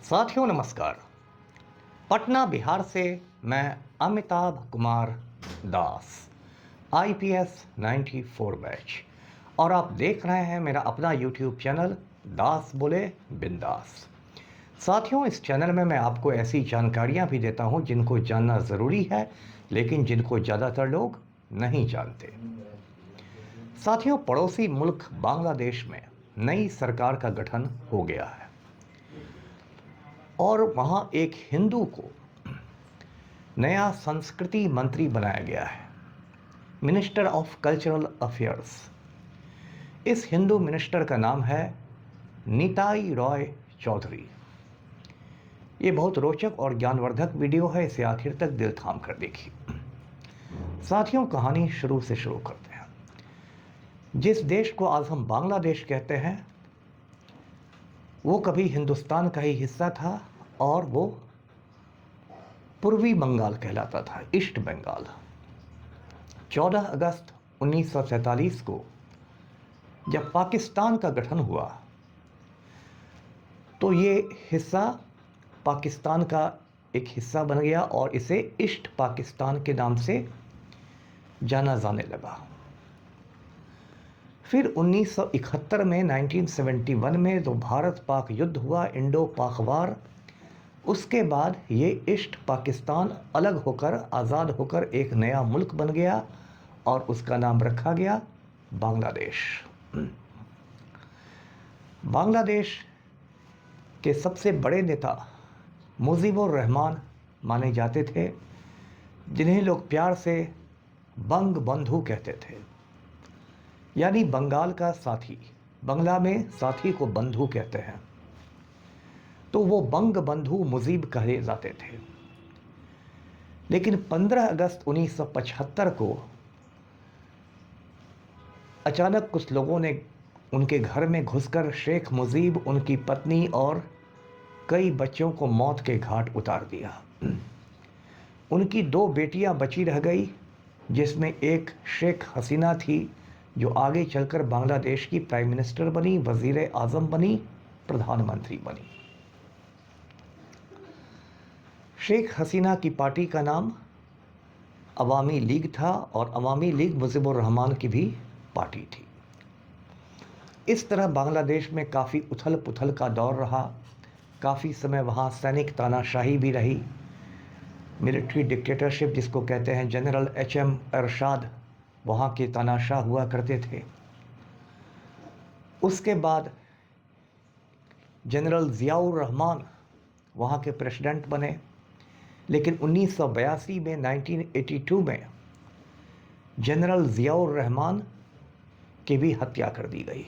साथियों नमस्कार। पटना बिहार से मैं अमिताभ कुमार दास, आईपीएस 94 बैच, और आप देख रहे हैं मेरा अपना यूट्यूब चैनल दास बोले बिंदास। साथियों, इस चैनल में मैं आपको ऐसी जानकारियां भी देता हूं जिनको जानना ज़रूरी है, लेकिन जिनको ज़्यादातर लोग नहीं जानते। साथियों, पड़ोसी मुल्क बांग्लादेश में नई सरकार का गठन हो गया है और वहाँ एक हिंदू को नया संस्कृति मंत्री बनाया गया है, मिनिस्टर ऑफ कल्चरल अफेयर्स। इस हिंदू मिनिस्टर का नाम है निताई रॉय चौधरी। ये बहुत रोचक और ज्ञानवर्धक वीडियो है, इसे आखिर तक दिल थाम कर देखिए। साथियों, कहानी शुरू से शुरू करते हैं। जिस देश को आज हम बांग्लादेश कहते हैं वो कभी हिंदुस्तान का ही हिस्सा था और वो पूर्वी बंगाल कहलाता था, ईस्ट बंगाल। 14 अगस्त 1947 को जब पाकिस्तान का गठन हुआ तो ये हिस्सा पाकिस्तान का एक हिस्सा बन गया और इसे ईस्ट पाकिस्तान के नाम से जाना जाने लगा। फिर 1971 में 1971 में तो भारत पाक युद्ध हुआ, इंडो पाक वार। उसके बाद ये ईस्ट पाकिस्तान अलग होकर, आज़ाद होकर एक नया मुल्क बन गया और उसका नाम रखा गया बांग्लादेश। बांग्लादेश के सबसे बड़े नेता मुजीबुर रहमान माने जाते थे, जिन्हें लोग प्यार से बंग बंधु कहते थे, यानी बंगाल का साथी। बंगला में साथी को बंधु कहते हैं, तो वो बंग बंधु मुजीब कहे जाते थे। लेकिन 15 अगस्त 1975 को अचानक कुछ लोगों ने उनके घर में घुसकर शेख मुजीब, उनकी पत्नी और कई बच्चों को मौत के घाट उतार दिया। उनकी 2 बेटियां बची रह गई, जिसमें एक शेख हसीना थी जो आगे चलकर बांग्लादेश की प्राइम मिनिस्टर बनी, वजीर आज़म बनी, प्रधानमंत्री बनी। शेख हसीना की पार्टी का नाम अवामी लीग था और अवामी लीग मुजीबुर रहमान की भी पार्टी थी। इस तरह बांग्लादेश में काफ़ी उथल पुथल का दौर रहा। काफ़ी समय वहाँ सैनिक तानाशाही भी रही, मिलिट्री डिक्टेटरशिप जिसको कहते हैं। जनरल HM अरशाद वहाँ के तानाशाह हुआ करते थे। उसके बाद जनरल ज़ियाउर रहमान वहाँ के प्रेसिडेंट बने। लेकिन 1982 में 1982 में जनरल ज़ियाउर रहमान की भी हत्या कर दी गई।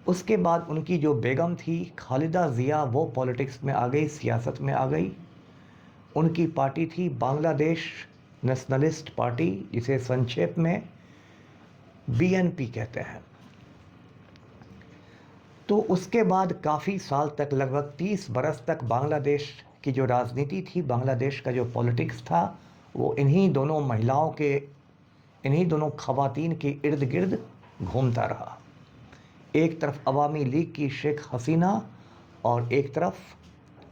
उसके बाद उनकी जो बेगम थी खालिदा ज़िया, वो पॉलिटिक्स में आ गई, सियासत में आ गई। उनकी पार्टी थी बांग्लादेश नेशनलिस्ट पार्टी, जिसे संक्षेप में BNP कहते हैं। तो उसके बाद काफ़ी साल तक, लगभग 30 बरस तक बांग्लादेश की जो राजनीति थी, बांग्लादेश का जो पॉलिटिक्स था, वो इन्हीं दोनों महिलाओं के, इन्हीं दोनों खवातीन के इर्द गिर्द घूमता रहा। एक तरफ अवामी लीग की शेख हसीना और एक तरफ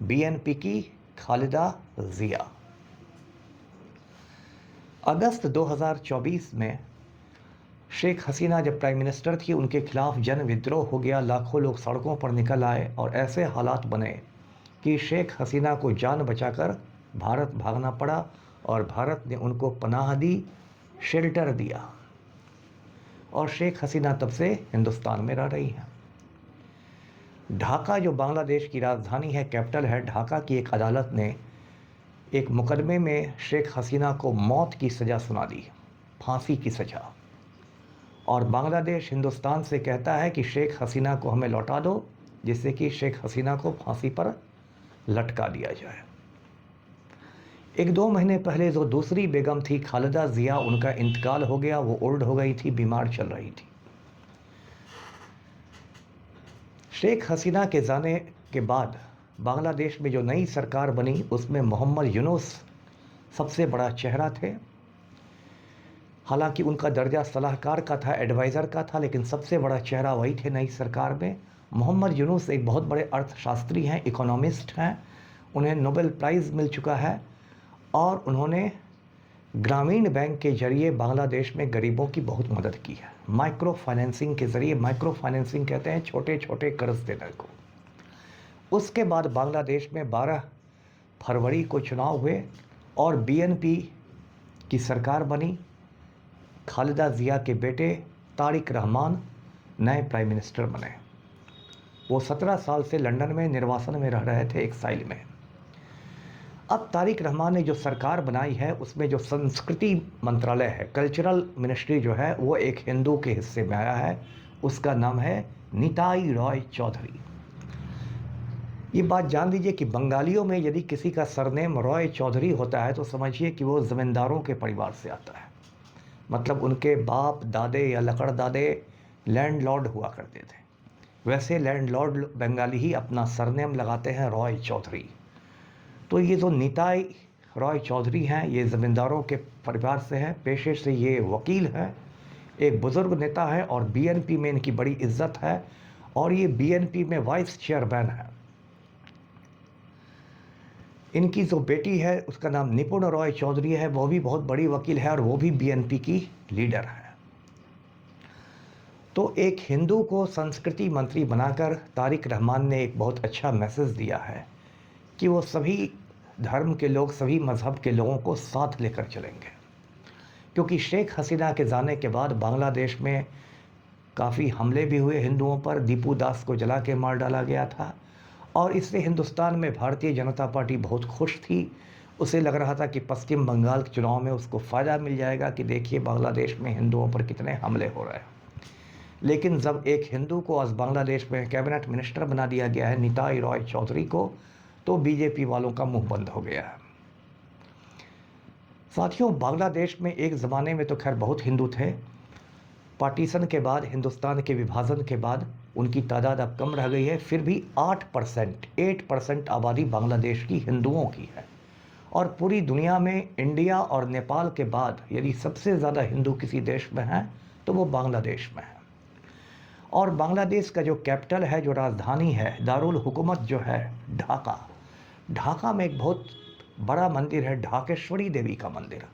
BNP की खालिदा ज़िया। अगस्त 2024 में शेख हसीना जब प्राइम मिनिस्टर थी, उनके खिलाफ जन विद्रोह हो गया। लाखों लोग सड़कों पर निकल आए और ऐसे हालात बने कि शेख हसीना को जान बचाकर भारत भागना पड़ा और भारत ने उनको पनाह दी, शेल्टर दिया, और शेख हसीना तब से हिंदुस्तान में रह रही हैं। ढाका जो बांग्लादेश की राजधानी है, कैपिटल है, ढाका की एक अदालत ने एक मुकदमे में शेख हसीना को मौत की सज़ा सुना दी, फांसी की सज़ा। और बांग्लादेश हिंदुस्तान से कहता है कि शेख हसीना को हमें लौटा दो, जिससे कि शेख हसीना को फांसी पर लटका दिया जाए। 1-2 महीने पहले जो दूसरी बेगम थी खालिदा ज़िया, उनका इंतकाल हो गया। वो ओल्ड हो गई थी, बीमार चल रही थी। शेख हसीना के जाने के बाद बांग्लादेश में जो नई सरकार बनी, उसमें मोहम्मद यूनुस सबसे बड़ा चेहरा थे। हालांकि उनका दर्जा सलाहकार का था, एडवाइज़र का था, लेकिन सबसे बड़ा चेहरा वही थे नई सरकार में। मोहम्मद यूनुस एक बहुत बड़े अर्थशास्त्री हैं, इकोनॉमिस्ट हैं, उन्हें नोबेल प्राइज़ मिल चुका है और उन्होंने ग्रामीण बैंक के जरिए बांग्लादेश में गरीबों की बहुत मदद की है। माइक्रो फाइनेंसिंग के ज़रिए, माइक्रो फाइनेंसिंग कहते हैं छोटे छोटे कर्ज देने को। उसके बाद बांग्लादेश में 12 फरवरी को चुनाव हुए और बीएनपी की सरकार बनी। खालिदा जिया के बेटे तारिक रहमान नए प्राइम मिनिस्टर बने। वो 17 साल से लंदन में निर्वासन में रह रहे थे, एक्साइल में। अब तारिक रहमान ने जो सरकार बनाई है उसमें जो संस्कृति मंत्रालय है, कल्चरल मिनिस्ट्री जो है, वो एक हिंदू के हिस्से में आया है। उसका नाम है निताई रॉय चौधरी। ये बात जान लीजिए कि बंगालियों में यदि किसी का सरनेम रॉय चौधरी होता है तो समझिए कि वो ज़मींदारों के परिवार से आता है। मतलब उनके बाप दादे या लकड़ दादे लैंडलॉर्ड हुआ करते थे। वैसे लैंडलॉर्ड बंगाली ही अपना सरनेम लगाते हैं रॉय चौधरी। तो ये जो निताई रॉय चौधरी हैं, ये ज़मींदारों के परिवार से हैं, पेशे से ये वकील हैं, एक बुज़ुर्ग नेता है और बीएनपी में इनकी बड़ी इज्जत है और ये बीएनपी में वाइस चेयरमैन है। इनकी जो बेटी है उसका नाम निपुण रॉय चौधरी है, वो भी बहुत बड़ी वकील है और वो भी बीएनपी की लीडर है। तो एक हिंदू को संस्कृति मंत्री बनाकर तारिक रहमान ने एक बहुत अच्छा मैसेज दिया है कि वो सभी धर्म के लोग, सभी मज़हब के लोगों को साथ लेकर चलेंगे। क्योंकि शेख हसीना के जाने के बाद बांग्लादेश में काफ़ी हमले भी हुए हिंदुओं पर। दीपू दास को जला के मार डाला गया था और इससे हिंदुस्तान में भारतीय जनता पार्टी बहुत खुश थी। उसे लग रहा था कि पश्चिम बंगाल के चुनाव में उसको फ़ायदा मिल जाएगा कि देखिए बांग्लादेश में हिंदुओं पर कितने हमले हो रहे हैं। लेकिन जब एक हिंदू को आज बांग्लादेश में कैबिनेट मिनिस्टर बना दिया गया है, निताई रॉय चौधरी को, तो बीजेपी वालों का मुंह बंद हो गया है। साथियों, बांग्लादेश में एक ज़माने में तो खैर बहुत हिंदू थे। पार्टीशन के बाद, हिंदुस्तान के विभाजन के बाद उनकी तादाद अब कम रह गई है। फिर भी 8% आबादी बांग्लादेश की हिंदुओं की है। और पूरी दुनिया में इंडिया और नेपाल के बाद यदि सबसे ज़्यादा हिंदू किसी देश में हैं तो वो बांग्लादेश में है। और बांग्लादेश का जो कैपिटल है, जो राजधानी है, दारुल हुकूमत जो है ढाका, ढाका में एक बहुत बड़ा मंदिर है, ढाकेश्वरी देवी का मंदिर।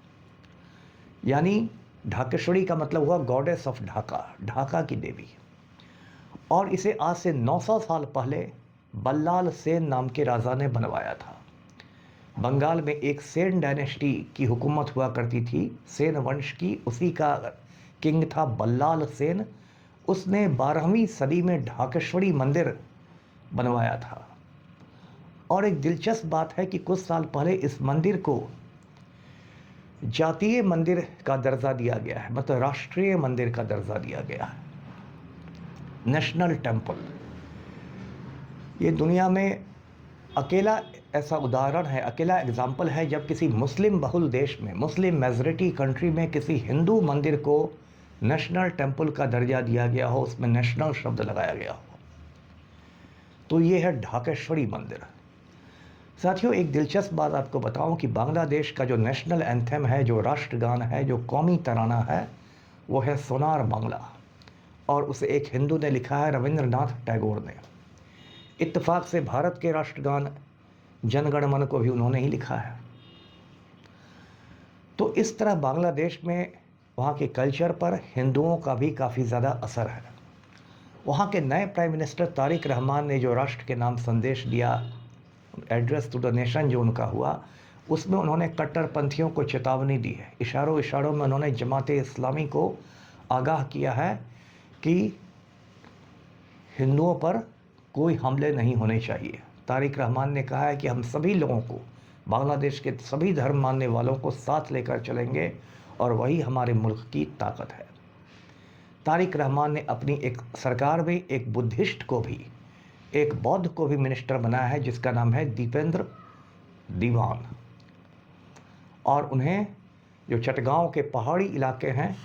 यानी ढाकेश्वरी का मतलब हुआ गॉडेस ऑफ ढाका, ढाका की देवी। और इसे आज से 900 साल पहले बल्लाल सेन नाम के राजा ने बनवाया था। बंगाल में एक सेन डायनेस्टी की हुकूमत हुआ करती थी, सेन वंश की, उसी का किंग था बल्लाल सेन। उसने 12वीं सदी में ढाकेश्वरी मंदिर बनवाया था। और एक दिलचस्प बात है कि कुछ साल पहले इस मंदिर को जातीय मंदिर का दर्जा दिया गया है, मतलब राष्ट्रीय मंदिर का दर्जा दिया गया है, नेशनल टेम्पल। ये दुनिया में अकेला ऐसा उदाहरण है, अकेला एग्जाम्पल है जब किसी मुस्लिम बहुल देश में, मुस्लिम मेजॉरिटी कंट्री में किसी हिंदू मंदिर को नेशनल टेम्पल का दर्जा दिया गया हो, उसमें नेशनल शब्द लगाया गया हो। तो ये है ढाकेश्वरी मंदिर। साथियों, एक दिलचस्प बात आपको बताऊं कि बांग्लादेश का जो नेशनल एंथम है, जो राष्ट्रगान है, जो कौमी तराना है, वो है सोनार बांग्ला। और उसे एक हिंदू ने लिखा है, रविंद्रनाथ टैगोर ने। इत्तेफाक से भारत के राष्ट्रगान जन गण मन को भी उन्होंने ही लिखा है। तो इस तरह बांग्लादेश में वहाँ के कल्चर पर हिंदुओं का भी काफ़ी ज़्यादा असर है। वहाँ के नए प्राइम मिनिस्टर तारिक रहमान ने जो राष्ट्र के नाम संदेश दिया, एड्रेस टू द नेशन जो उनका हुआ, उसमें उन्होंने कट्टरपंथियों को चेतावनी दी है। इशारों इशारों में उन्होंने जमात इस्लामी को आगाह किया है कि हिंदुओं पर कोई हमले नहीं होने चाहिए। तारिक रहमान ने कहा है कि हम सभी लोगों को, बांग्लादेश के सभी धर्म मानने वालों को साथ लेकर चलेंगे और वही हमारे मुल्क की ताकत है। तारिक रहमान ने अपनी एक सरकार में एक बुद्धिस्ट को भी, एक बौद्ध को भी मिनिस्टर बनाया है, जिसका नाम है दीपेंद्र दीवान। और उन्हें जो चटगांव के पहाड़ी इलाके हैं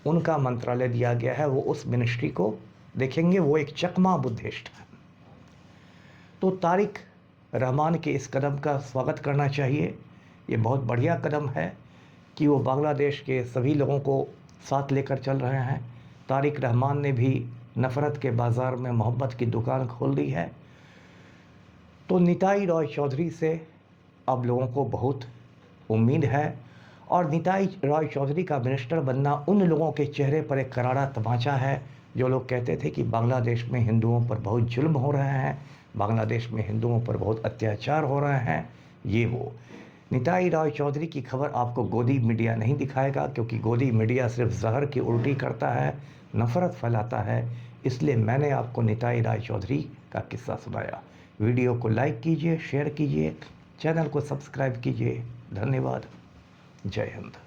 उनका मंत्रालय दिया गया है। वो उस मिनिस्ट्री को देखेंगे, वो एक चकमा बुद्धिस्ट है। तो तारिक रहमान के इस कदम का स्वागत करना चाहिए। ये बहुत बढ़िया कदम है कि वो बांग्लादेश के सभी लोगों को साथ लेकर चल रहे हैं। तारिक रहमान ने भी नफ़रत के बाज़ार में मोहब्बत की दुकान खोल दी है। तो निताई रॉय चौधरी से अब लोगों को बहुत उम्मीद है और निताई रॉय चौधरी का मिनिस्टर बनना उन लोगों के चेहरे पर एक करारा तमाचा है जो लोग कहते थे कि बांग्लादेश में हिंदुओं पर बहुत जुल्म हो रहे हैं, बांग्लादेश में हिंदुओं पर बहुत अत्याचार हो रहे हैं। ये वो निताई रॉय चौधरी की खबर आपको गोदी मीडिया नहीं दिखाएगा, क्योंकि गोदी मीडिया सिर्फ जहर की उल्टी करता है, नफ़रत फैलाता है। इसलिए मैंने आपको निताई रॉय चौधरी का किस्सा सुनाया। वीडियो को लाइक कीजिए, शेयर कीजिए, चैनल को सब्सक्राइब कीजिए। धन्यवाद। जय हिंद।